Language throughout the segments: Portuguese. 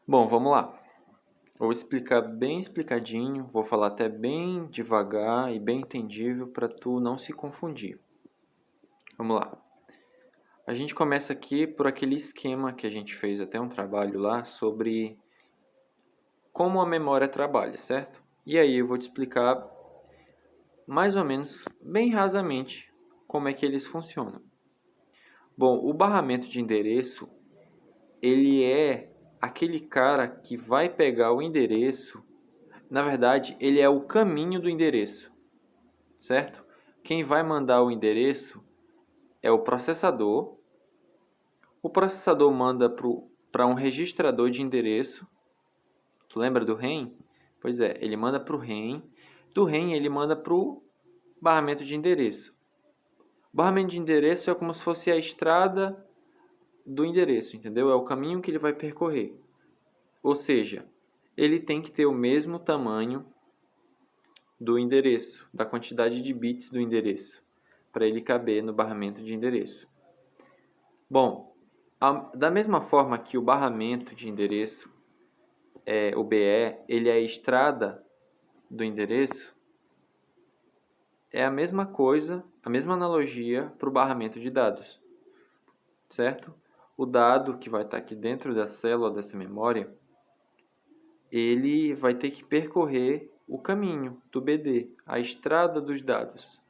Bom, vamos lá. Vou explicar bem explicadinho, vou falar até bem devagar e bem entendível para tu não se confundir. Vamos lá. A gente começa aqui por aquele esquema que a gente fez até um trabalho lá sobre como a memória trabalha, certo? E aí eu vou te explicar mais ou menos, bem rasamente, como é que eles funcionam. Bom, o barramento de endereço, ele é aquele cara que vai pegar o endereço. Na verdade, ele é o caminho do endereço, certo? Quem vai mandar o endereço é o processador. O processador manda para um registrador de endereço. Tu lembra do REM? Pois é, ele manda para o REM. Do REM ele manda para o barramento de endereço. O barramento de endereço é como se fosse a estrada do endereço, entendeu? É o caminho que ele vai percorrer. Ou seja, ele tem que ter o mesmo tamanho do endereço, da quantidade de bits do endereço, para ele caber no barramento de endereço. Bom, da mesma forma que o barramento de endereço, o BE, ele é a estrada do endereço, é a mesma coisa, a mesma analogia para o barramento de dados, certo? O dado que vai estar aqui dentro da célula dessa memória, ele vai ter que percorrer o caminho do BD, a estrada dos dados,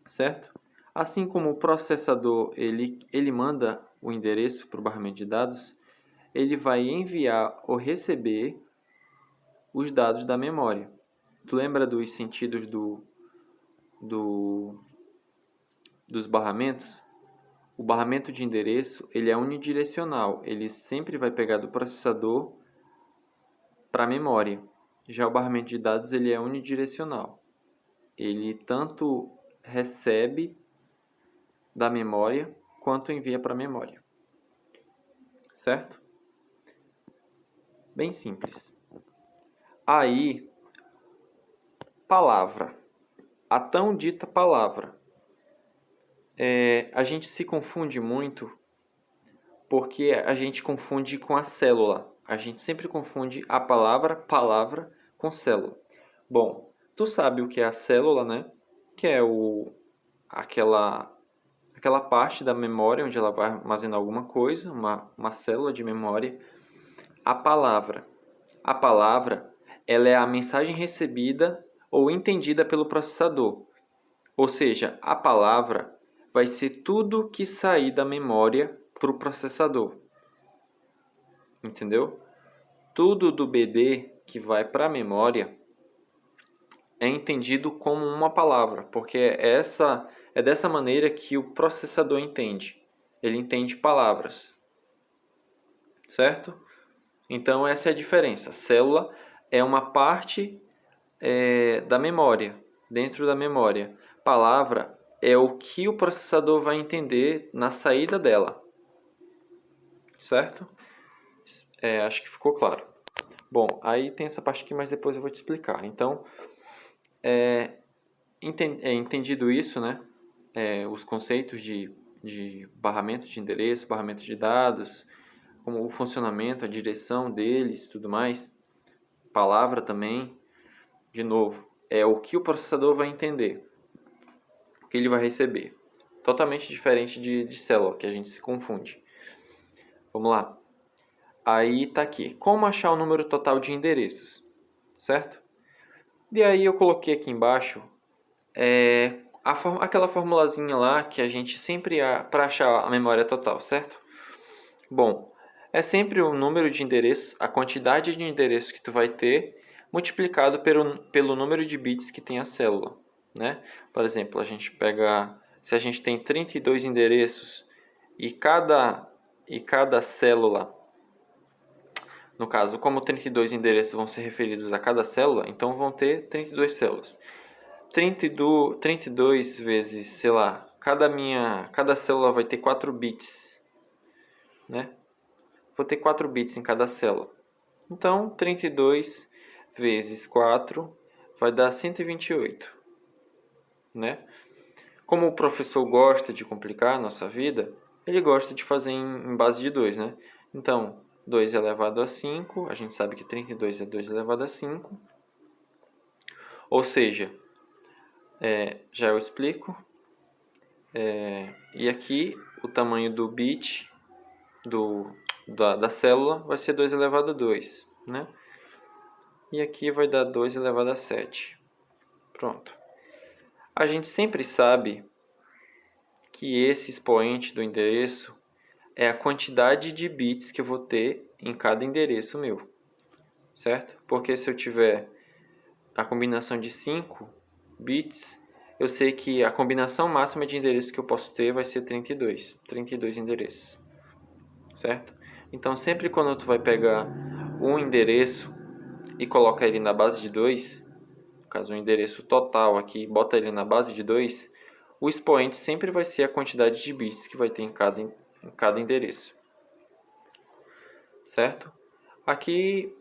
certo? Assim como o processador ele manda o endereço para o barramento de dados, ele vai enviar ou receber os dados da memória. Tu lembra dos sentidos do, dos barramentos? O barramento de endereço ele é unidirecional, ele sempre vai pegar do processador para a memória. Já o barramento de dados ele é unidirecional, ele tanto recebe da memória quanto envia para a memória, certo? Bem simples. Aí, palavra. A tão dita palavra. A gente se confunde muito porque a gente confunde com a célula. A gente sempre confunde a palavra com célula. Bom, tu sabe o que é a célula, né? Que é aquela parte da memória onde ela vai armazenar alguma coisa, uma célula de memória. A palavra. A palavra, ela é a mensagem recebida ou entendida pelo processador. Ou seja, a palavra vai ser tudo que sair da memória para o processador. Entendeu? Tudo do BD que vai para a memória é entendido como uma palavra, porque é dessa maneira que o processador entende. Ele entende palavras, certo? Então essa é a diferença. A célula é uma parte da memória, dentro da memória. Palavra é o que o processador vai entender na saída dela, certo? Acho que ficou claro. Bom, aí tem essa parte aqui, mas depois eu vou te explicar. Então, entendido isso, né? Os conceitos de barramento de endereço, barramento de dados, como o funcionamento, a direção deles, tudo mais. Palavra também, de novo, é o que o processador vai entender, o que ele vai receber. Totalmente diferente de célula, que a gente se confunde. Vamos lá. Aí tá aqui. Como achar o número total de endereços, certo? E aí eu coloquei aqui embaixo aquela formulazinha lá que a gente sempre para achar a memória total, certo? Bom, é sempre o número de endereços, a quantidade de endereços que tu vai ter multiplicado pelo número de bits que tem a célula, né? Por exemplo, se a gente tem 32 endereços e cada célula, no caso, como 32 endereços vão ser referidos a cada célula, então vão ter 32 células. 32 vezes, sei lá, cada célula vai ter 4 bits, né? Vou ter 4 bits em cada célula. Então, 32 vezes 4 vai dar 128, né? Como o professor gosta de complicar a nossa vida, ele gosta de fazer em base de 2, né? Então, 2 elevado a 5, a gente sabe que 32 é 2 elevado a 5. Ou seja, já eu explico. E aqui o tamanho do bit da célula vai ser 2 elevado a 2, né? E aqui vai dar 2 elevado a 7. Pronto. A gente sempre sabe que esse expoente do endereço é a quantidade de bits que eu vou ter em cada endereço meu, certo? Porque se eu tiver a combinação de 5 bits, eu sei que a combinação máxima de endereços que eu posso ter vai ser 32 endereços, certo? Então, sempre quando tu vai pegar um endereço e colocar ele na base de 2, no caso, o endereço total aqui, bota ele na base de 2, o expoente sempre vai ser a quantidade de bits que vai ter em cada endereço, certo? Aqui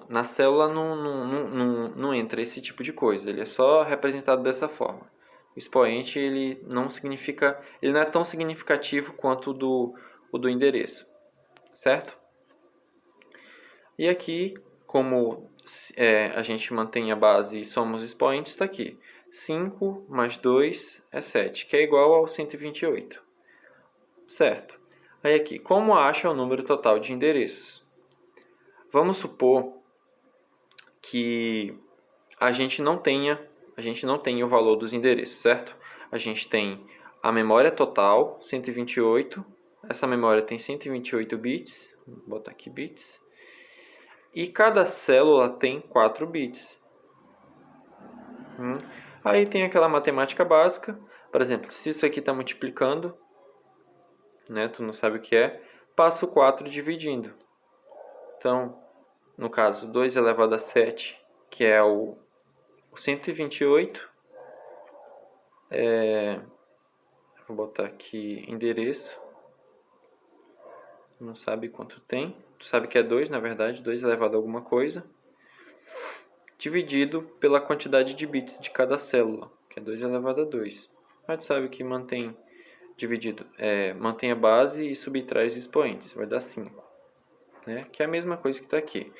na célula não entra esse tipo de coisa, ele é só representado dessa forma. O expoente ele não é tão significativo quanto o do endereço, certo? E aqui, como a gente mantém a base e somos expoentes, está aqui. 5 mais 2 é 7, que é igual ao 128. Certo. Aí aqui, como acha o número total de endereços? Vamos supor que a gente não tenha o valor dos endereços, certo? A gente tem a memória total, 128. Essa memória tem 128 bits. Vou botar aqui bits. E cada célula tem 4 bits. Aí tem aquela matemática básica. Por exemplo, se isso aqui está multiplicando, né, tu não sabe o que é, passa o 4 dividindo. Então, no caso, 2 elevado a 7, que é o 128. Vou botar aqui endereço. Não sabe quanto tem. Tu sabe que é 2, na verdade, 2 elevado a alguma coisa. Dividido pela quantidade de bits de cada célula, que é 2 elevado a 2. A gente sabe que mantém a base e subtrai os expoentes, vai dar 5. Né? Que é a mesma coisa que está aqui.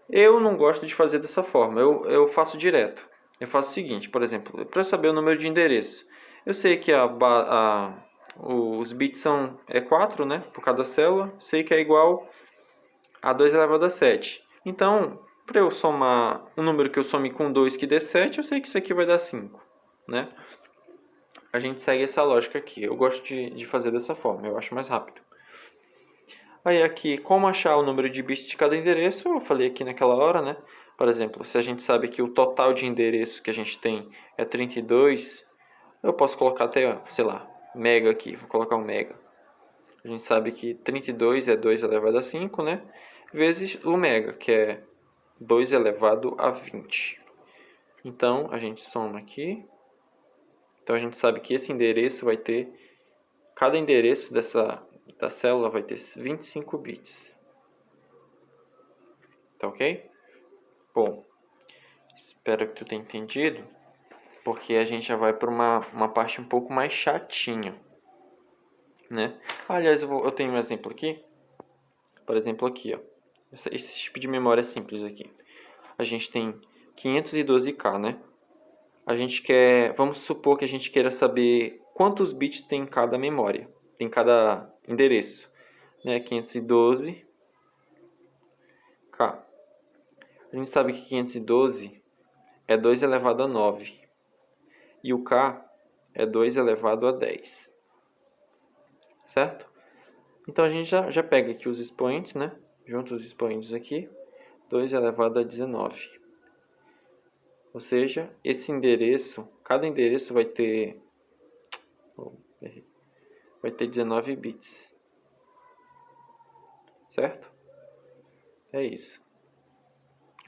Eu não gosto de fazer dessa forma, eu faço direto. Eu faço o seguinte, por exemplo, para saber o número de endereço, eu sei que os bits são 4, né, por cada célula, sei que é igual a 2 elevado a 7. Então, para eu somar um número que eu some com 2 que dê 7, eu sei que isso aqui vai dar 5, né? A gente segue essa lógica aqui. Eu gosto de fazer dessa forma, eu acho mais rápido. Aí aqui, como achar o número de bits de cada endereço, eu falei aqui naquela hora, né? Por exemplo, se a gente sabe que o total de endereços que a gente tem é 32, eu posso colocar até, sei lá, mega aqui, vou colocar um mega. A gente sabe que 32 é 2 elevado a 5, né? Vezes o mega, que é 2 elevado a 20. Então, a gente soma aqui. Então, a gente sabe que esse endereço vai ter... Cada endereço da célula vai ter 25 bits. Tá ok? Bom, espero que tu tenha entendido, porque a gente já vai para uma parte um pouco mais chatinha, né? Aliás, eu tenho um exemplo aqui. Por exemplo, aqui, ó. Esse tipo de memória simples aqui. A gente tem 512K, né? Vamos supor que a gente queira saber quantos bits tem em cada memória, tem em cada endereço, né? 512K. A gente sabe que 512 é 2 elevado a 9 e o K é 2 elevado a 10, certo? Então a gente já pega aqui os expoentes, né? Junta os expoentes aqui, 2 elevado a 19. Ou seja, esse endereço, cada endereço vai ter 19 bits. Certo? É isso.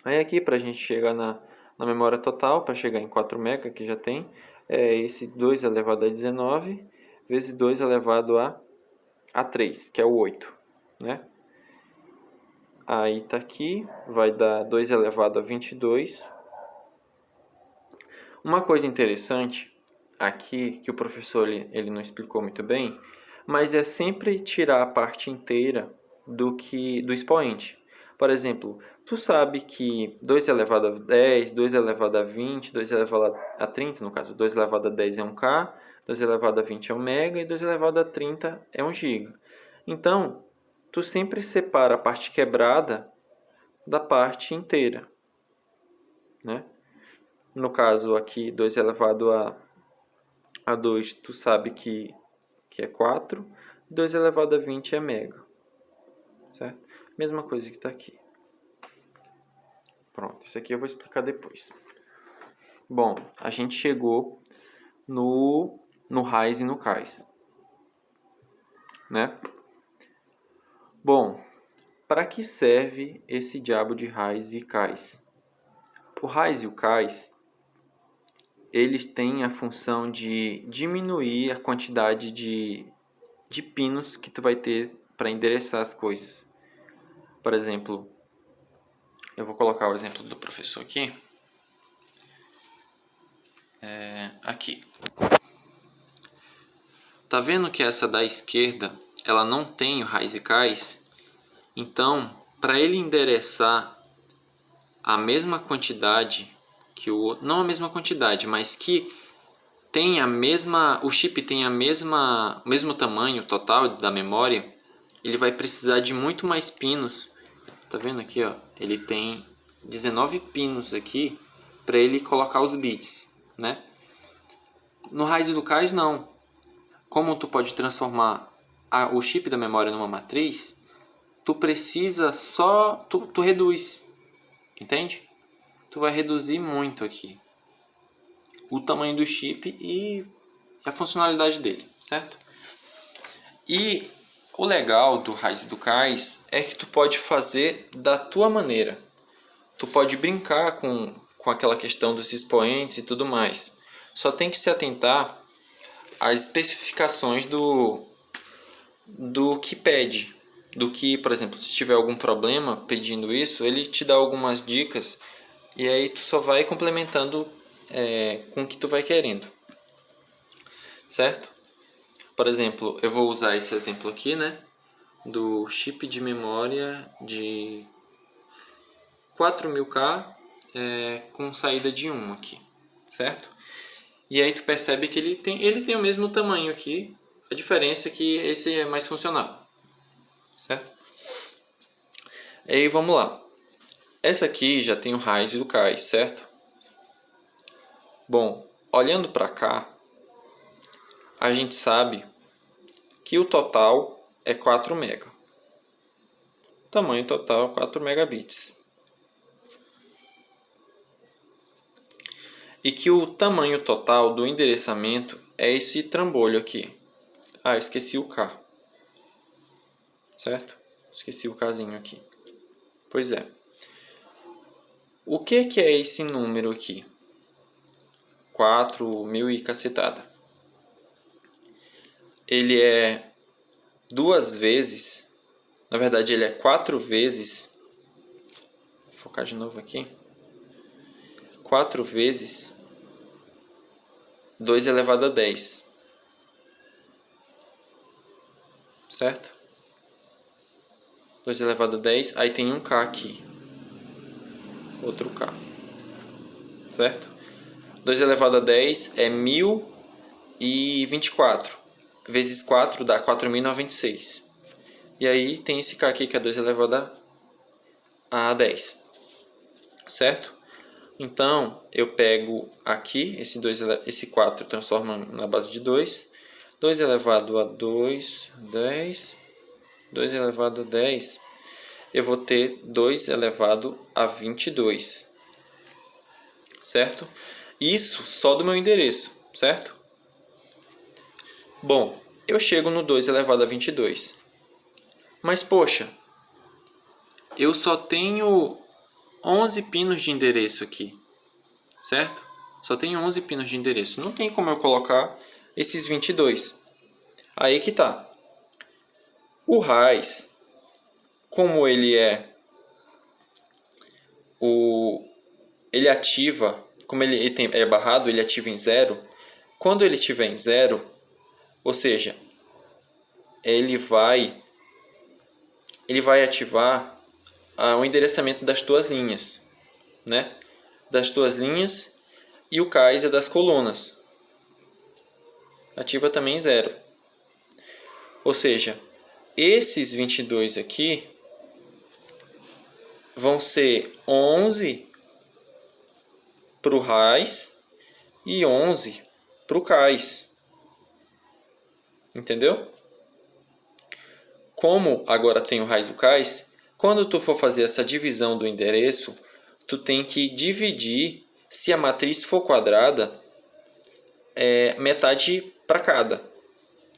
Aí aqui, para a gente chegar na memória total, para chegar em 4 MB, que já tem, é esse 2 elevado a 19 vezes 2 elevado a 3, que é o 8. Né? Aí está aqui, vai dar 2 elevado a 22. Uma coisa interessante aqui, que o professor ele não explicou muito bem, mas é sempre tirar a parte inteira do expoente. Por exemplo, tu sabe que 2 elevado a 10, 2 elevado a 20, 2 elevado a 30, no caso, 2 elevado a 10 é 1K, 2 elevado a 20 é 1 mega e 2 elevado a 30 é 1 giga. Então, tu sempre separa a parte quebrada da parte inteira, né? No caso aqui, 2 elevado a 2, tu sabe que é 4, 2 elevado a 20 é mega, certo? Mesma coisa que está aqui. Pronto, isso aqui eu vou explicar depois. Bom, a gente chegou no raiz e no cais, né? Bom, para que serve esse diabo de raiz e cais? O raiz e o cais, eles têm a função de diminuir a quantidade de pinos que tu vai ter para endereçar as coisas. Por exemplo, eu vou colocar o exemplo do professor aqui. Aqui. Tá vendo que essa da esquerda, ela não tem o raiz e cais? Então, para ele endereçar a mesma quantidade que o outro, não a mesma quantidade, mas que tem a mesma, o chip tem o mesmo tamanho total da memória, ele vai precisar de muito mais pinos. Tá vendo aqui, ó? Ele tem 19 pinos aqui para ele colocar os bits, né? No raiz do cais não. Como tu pode transformar o chip da memória numa matriz, tu precisa só tu reduz, entende? Tu vai reduzir muito aqui o tamanho do chip e a funcionalidade dele, certo? E o legal do raiz do cais é que tu pode fazer da tua maneira. Tu pode brincar com aquela questão dos expoentes e tudo mais. Só tem que se atentar às especificações do que pede. Do que, por exemplo, se tiver algum problema pedindo isso, ele te dá algumas dicas e aí tu só vai complementando com o que tu vai querendo. Certo? Por exemplo, eu vou usar esse exemplo aqui, né? Do chip de memória de 4000K com saída de 1 aqui, certo? E aí tu percebe que ele tem o mesmo tamanho aqui, a diferença é que esse é mais funcional, certo? E aí vamos lá. Essa aqui já tem o raiz e o cais, certo? Bom, olhando para cá, a gente sabe que o total é 4 MB. Tamanho total 4 megabits. E que o tamanho total do endereçamento é esse trambolho aqui. Ah, eu esqueci o K. Certo? Esqueci o Kzinho aqui. Pois é. O que é esse número aqui? 4.000 e cacetada. Ele é 2 vezes, na verdade ele é 4 vezes, vou focar de novo aqui, 4 vezes 2 elevado a 10, certo? 2 elevado a 10, aí tem um K aqui, outro K, certo? 2 elevado a 10 é 1024, vezes 4 dá 4096. E aí tem esse K aqui que é 2 elevado a 10, certo? Então, eu pego aqui, esse 4 transforma na base de 2. 2 elevado a 2, 10. 2 elevado a 10, eu vou ter 2 elevado a 22. Certo? Isso só do meu endereço, certo? Bom, eu chego no 2 elevado a 22. Mas, poxa, eu só tenho 11 pinos de endereço aqui, certo? Só tenho 11 pinos de endereço. Não tem como eu colocar esses 22. Aí que tá. O raiz, como ele ele ativa, como ele é barrado, ele ativa em 0. Quando ele estiver em 0, ou seja, ele vai ativar o endereçamento das tuas linhas, né? Das tuas linhas, e o cais é das colunas. Ativa também 0. Ou seja, esses 22 aqui vão ser 11 para o raiz e 11 para o cais. Entendeu? Como agora tem o raiz e o cais, quando tu for fazer essa divisão do endereço, tu tem que dividir, se a matriz for quadrada, metade para cada.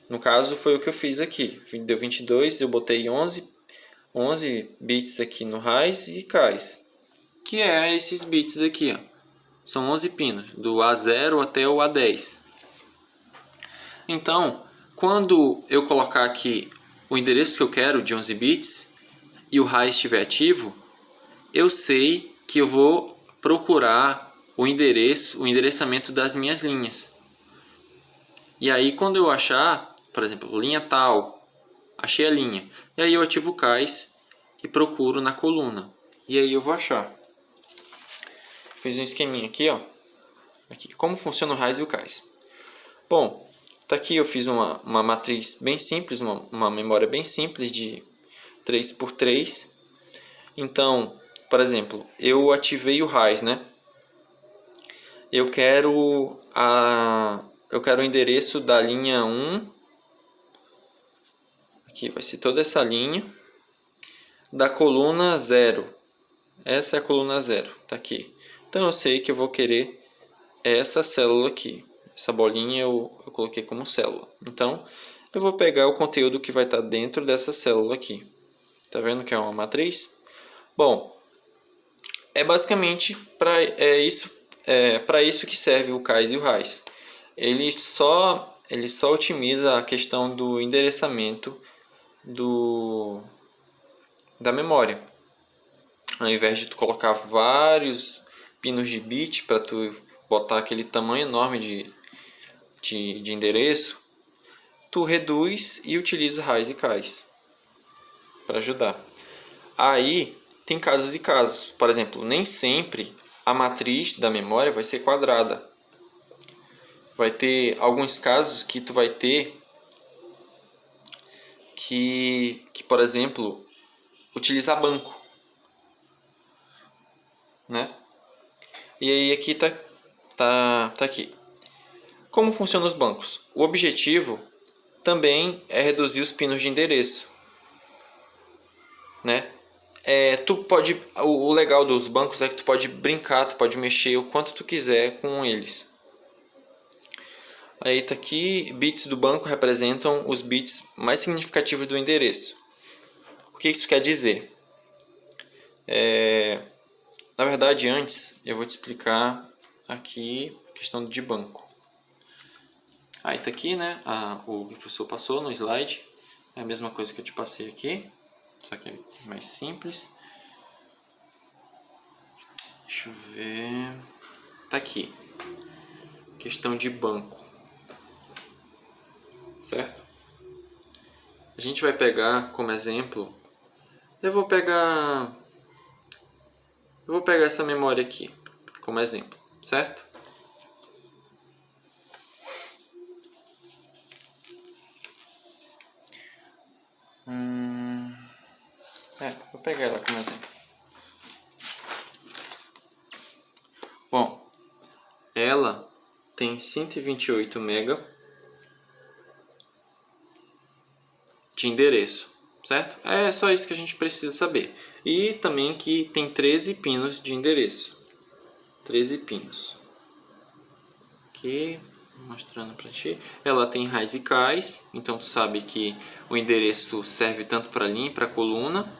No caso, foi o que eu fiz aqui. Deu 22, eu botei 11 bits aqui no raiz e cais, que é esses bits aqui, ó. São 11 pinos, do A0 até o A10. Então, quando eu colocar aqui o endereço que eu quero de 11 bits e o raiz estiver ativo, eu sei que eu vou procurar o endereçamento das minhas linhas. E aí, quando eu achar, por exemplo, linha tal, achei a linha, e aí eu ativo o cais e procuro na coluna, e aí eu vou achar. Fiz um esqueminha aqui, ó. Aqui, como funciona o raiz e o cais. Bom, tá aqui, eu fiz uma matriz bem simples, uma memória bem simples de 3×3. Então, por exemplo, eu ativei o raiz, né? Eu quero o endereço da linha 1. Aqui vai ser toda essa linha da coluna 0. Essa é a coluna 0, tá aqui. Então eu sei que eu vou querer essa célula aqui. Essa bolinha eu coloquei como célula. Então eu vou pegar o conteúdo que vai estar dentro dessa célula aqui. Tá vendo que é uma matriz? Bom, é basicamente para isso que serve o cais e o raiz. Ele só otimiza a questão do endereçamento da memória. Ao invés de tu colocar vários pinos de bit para tu botar aquele tamanho enorme de endereço, tu reduz e utiliza raiz e cais para ajudar. Aí tem casos e casos. Por exemplo, nem sempre a matriz da memória vai ser quadrada. Vai ter alguns casos que tu vai ter que por exemplo, utilizar banco, né? E aí aqui tá aqui. Como funcionam os bancos? O objetivo também é reduzir os pinos de endereço, né? O legal dos bancos é que tu pode brincar, tu pode mexer o quanto tu quiser com eles. Aí tá aqui, bits do banco representam os bits mais significativos do endereço. O que isso quer dizer? Na verdade, antes eu vou te explicar aqui a questão de banco. Aí tá aqui, né? O professor passou no slide. É a mesma coisa que eu te passei aqui, só que é mais simples. Deixa eu ver. Tá aqui. Questão de banco. Certo? A gente vai pegar como exemplo. Eu vou pegar essa memória aqui como exemplo, certo? Vou pegar ela como exemplo. Bom, ela tem 128 MB de endereço, certo? É só isso que a gente precisa saber. E também que tem 13 pinos de endereço. 13 pinos. Aqui, mostrando para ti. Ela tem raiz e cais, então tu sabe que o endereço serve tanto para linha e para coluna.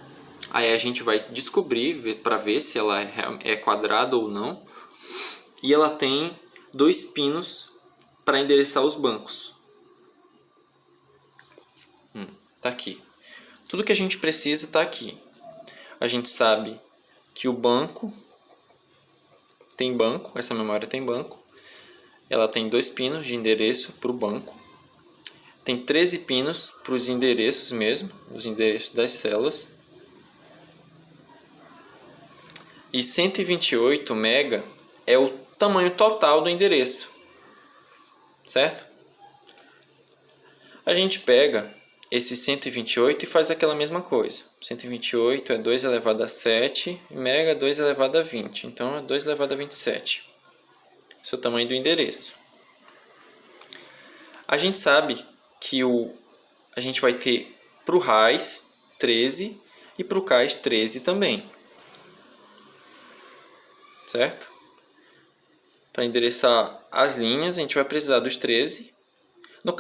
Aí a gente vai descobrir para ver se ela é quadrada ou não. E ela tem 2 pinos para endereçar os bancos. Tá aqui. Tudo que a gente precisa está aqui. A gente sabe que o banco tem banco, essa memória tem banco. Ela tem 2 pinos de endereço para o banco. tem 13 pinos para os endereços mesmo, os endereços das células. E 128 MB é o tamanho total do endereço, certo? A gente pega esse 128 e faz aquela mesma coisa. 128 é 2 elevado a 7, mega é 2 elevado a 20, então é 2 elevado a 27. Esse é o tamanho do endereço. A gente sabe que a gente vai ter para o RAIS 13 e para o CAIS 13 também. Certo? Para endereçar as linhas, a gente vai precisar dos 13.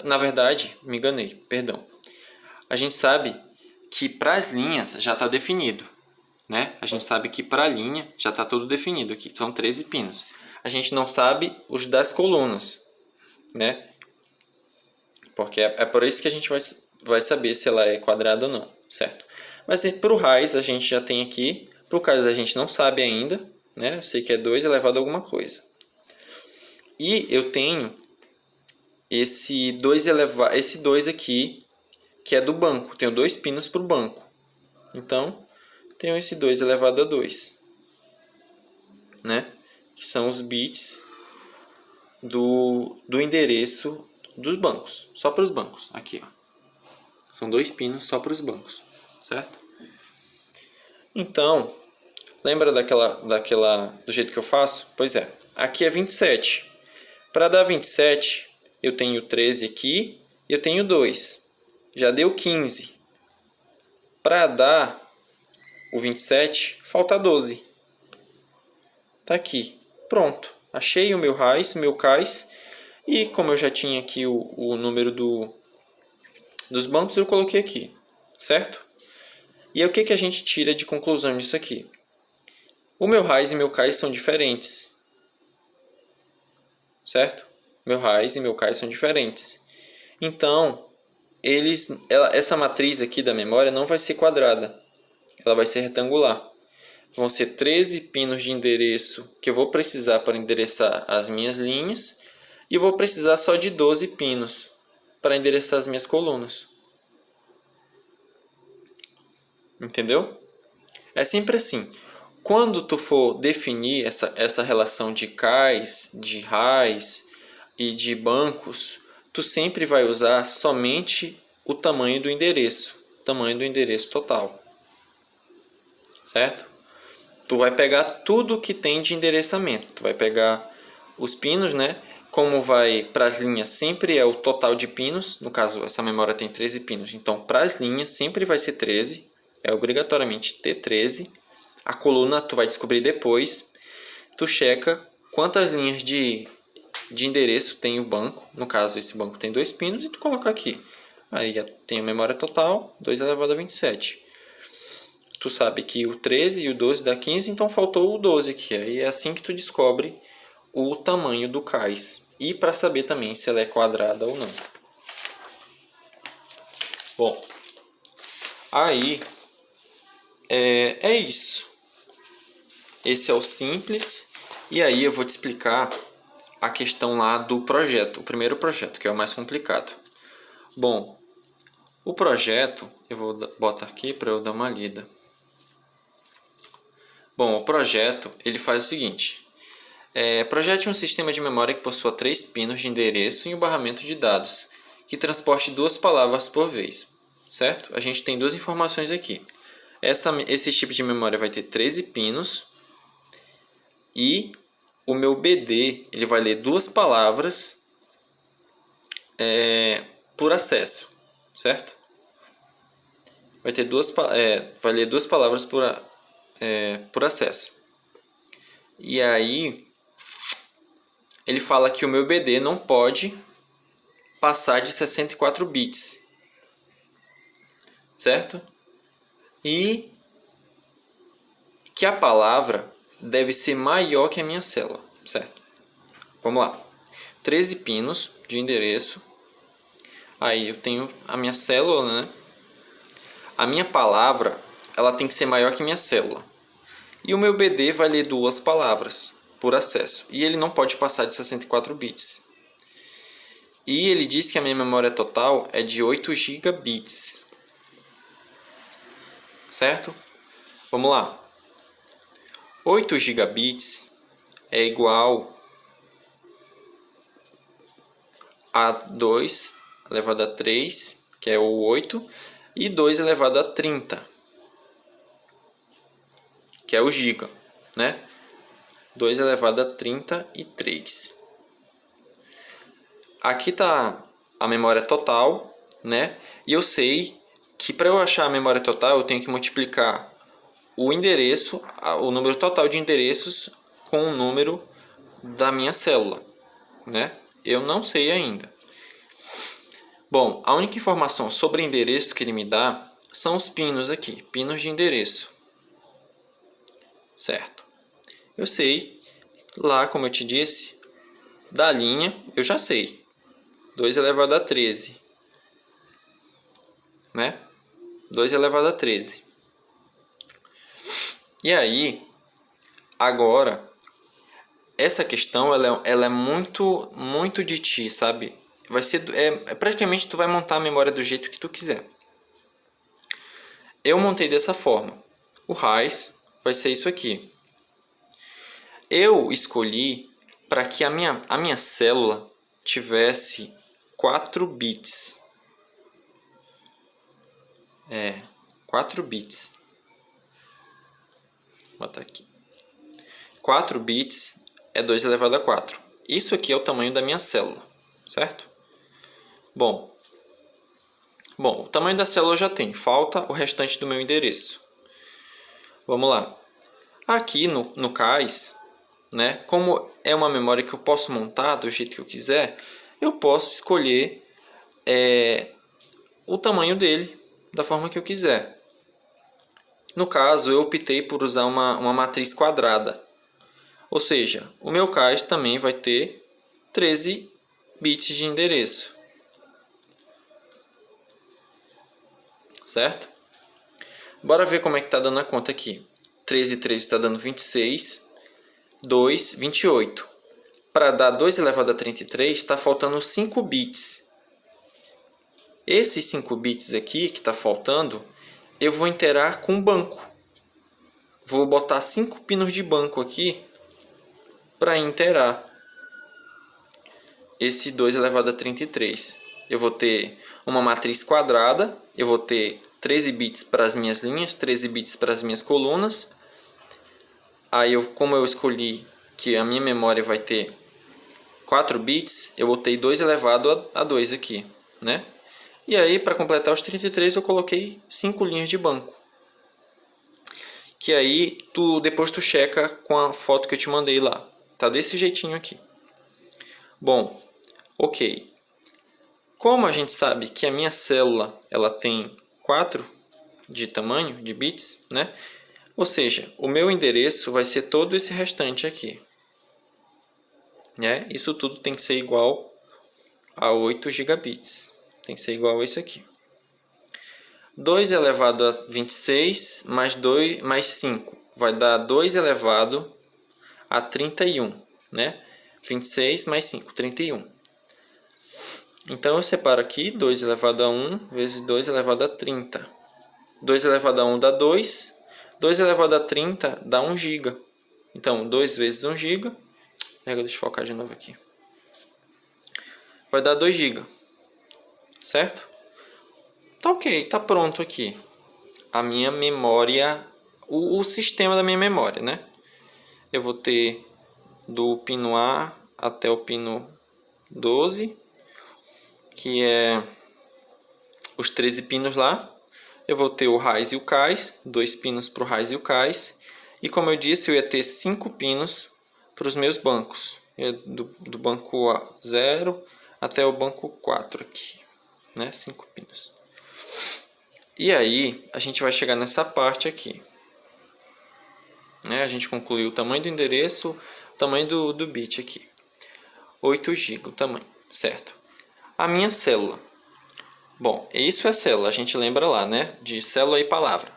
Na verdade, me enganei, perdão. A gente sabe que para as linhas já está definido, né? A gente sabe que para a linha já está tudo definido aqui, são 13 pinos. A gente não sabe os das colunas, né? Porque é por isso que a gente vai saber se ela é quadrada ou não, certo? Mas para o RAIS a gente já tem aqui, para o CAIS a gente não sabe ainda, né? Eu sei que é 2 elevado a alguma coisa. E eu tenho esse 2 aqui, que é do banco. Tenho 2 pinos para o banco. Então, tenho esse 2 elevado a 2. Né? Que são os bits do endereço dos bancos. Só para os bancos. Aqui, ó. São 2 pinos só para os bancos. Certo? Então, lembra do jeito que eu faço? Pois é. Aqui é 27. Para dar 27, eu tenho 13 aqui e eu tenho 2. Já deu 15. Para dar o 27, falta 12. Tá aqui. Pronto. Achei o meu RAIS, o meu CAIS. E como eu já tinha aqui o número dos bancos, eu coloquei aqui. Certo? E aí, o que a gente tira de conclusão nisso aqui? O meu RAIS e meu CAIS são diferentes. Certo? Meu RAIS e meu CAIS são diferentes. Então, essa matriz aqui da memória não vai ser quadrada. Ela vai ser retangular. Vão ser 13 pinos de endereço que eu vou precisar para endereçar as minhas linhas. E eu vou precisar só de 12 pinos para endereçar as minhas colunas. Entendeu? É sempre assim. Quando tu for definir essa relação de CAIS, de RAIS e de bancos, tu sempre vai usar somente o tamanho do endereço total. Certo? Tu vai pegar tudo que tem de endereçamento. Tu vai pegar os pinos, né? Como vai para as linhas sempre é o total de pinos. No caso, essa memória tem 13 pinos. Então, para as linhas sempre vai ser 13. É obrigatoriamente ter 13. A coluna tu vai descobrir depois. Tu checa quantas linhas de endereço tem o banco. No caso, esse banco tem 2 pinos e tu coloca aqui. Aí tem a memória total, 2 elevado a 27. Tu sabe que o 13 e o 12 dá 15, então faltou o 12 aqui. Aí é assim que tu descobre o tamanho do CAIS. E para saber também se ela é quadrada ou não. Bom, aí é isso. Esse é o simples. E aí eu vou te explicar a questão lá do projeto. O primeiro projeto, que é o mais complicado. Bom, o projeto, eu vou botar aqui para eu dar uma lida. Bom, o projeto, ele faz o seguinte. Projete um sistema de memória que possua 3 pinos de endereço e um barramento de dados, que transporte 2 palavras por vez. Certo? A gente tem 2 informações aqui. Esse tipo de memória vai ter 13 pinos e o meu BD ele vai ler 2 palavras por acesso. Certo? Vai ler 2 palavras por acesso. E aí ele fala que o meu BD não pode passar de 64 bits. Certo? E que a palavra deve ser maior que a minha célula. Certo? Vamos lá. 13 pinos de endereço. Aí eu tenho a minha célula, né? A minha palavra, ela tem que ser maior que a minha célula. E o meu BD vai ler 2 palavras por acesso. E ele não pode passar de 64 bits. E ele diz que a minha memória total é de 8 gigabits. Certo? Vamos lá. 8 gigabits é igual a 2 elevado a 3, que é o 8, e 2 elevado a 30, que é o giga, né? 2 elevado a 33. Aqui está a memória total, né? E eu sei que para eu achar a memória total, eu tenho que multiplicar o endereço, o número total de endereços com o número da minha célula, né? Eu não sei ainda. Bom, a única informação sobre endereço que ele me dá são os pinos aqui, pinos de endereço. Certo? Eu sei, lá como eu te disse, da linha eu já sei. 2 elevado a 13. Né? 2 elevado a 13. E aí, agora, essa questão ela é muito de ti, sabe? Vai ser, praticamente tu vai montar a memória do jeito que tu quiser. Eu montei dessa forma. O raiz vai ser isso aqui. Eu escolhi para que a minha célula tivesse 4 bits. 4 bits. Vou botar aqui. 4 bits é 2 elevado a 4. Isso aqui é o tamanho da minha célula, certo? Bom, o tamanho da célula eu já tenho. Falta o restante do meu endereço. Vamos lá. Aqui no CAIS, né, como é uma memória que eu posso montar do jeito que eu quiser, eu posso escolher o tamanho dele da forma que eu quiser. No caso, eu optei por usar uma matriz quadrada. Ou seja, o meu CAIS também vai ter 13 bits de endereço. Certo? Bora ver como é que está dando a conta aqui. 13 e 13 está dando 26. 2, 28. Para dar 2 elevado a 33, está faltando 5 bits. Esses 5 bits aqui que está faltando, eu vou interar com banco. Vou botar 5 pinos de banco aqui para interar esse 2 elevado a 33. Eu vou ter uma matriz quadrada, eu vou ter 13 bits para as minhas linhas, 13 bits para as minhas colunas. Aí, como eu escolhi que a minha memória vai ter 4 bits, eu botei 2 elevado a 2 aqui, né? E aí, para completar os 33, eu coloquei 5 linhas de banco. Que aí, depois tu checa com a foto que eu te mandei lá. Tá desse jeitinho aqui. Bom, ok. Como a gente sabe que a minha célula ela tem 4 de tamanho, de bits, né? Ou seja, o meu endereço vai ser todo esse restante aqui. Né? Isso tudo tem que ser igual a 8 gigabits. Tem que ser igual a isso aqui. 2 elevado a 26 mais 5 vai dar 2 elevado a 31. Né? 26 mais 5, 31. Então eu separo aqui 2 elevado a 1 vezes 2 elevado a 30. 2 elevado a 1 dá 2. 2 elevado a 30 dá 1 GB. Então 2 vezes 1 GB. Deixa eu focar de novo aqui. Vai dar 2 GB. Certo? Tá ok, tá pronto aqui. A minha memória, o sistema da minha memória, né? Eu vou ter do pino A até o pino 12, que é os 13 pinos lá. Eu vou ter o raiz e o cais, 2 pinos para o raiz e o cais. E como eu disse, eu ia ter 5 pinos para os meus bancos. Do banco 0 até o banco 4 aqui. Né? 5 pinos. E aí, a gente vai chegar nessa parte aqui. Né? A gente concluiu o tamanho do endereço, o tamanho do bit aqui. 8 GB o tamanho, certo? A minha célula. Bom, isso é célula, a gente lembra lá, né? De célula e palavra.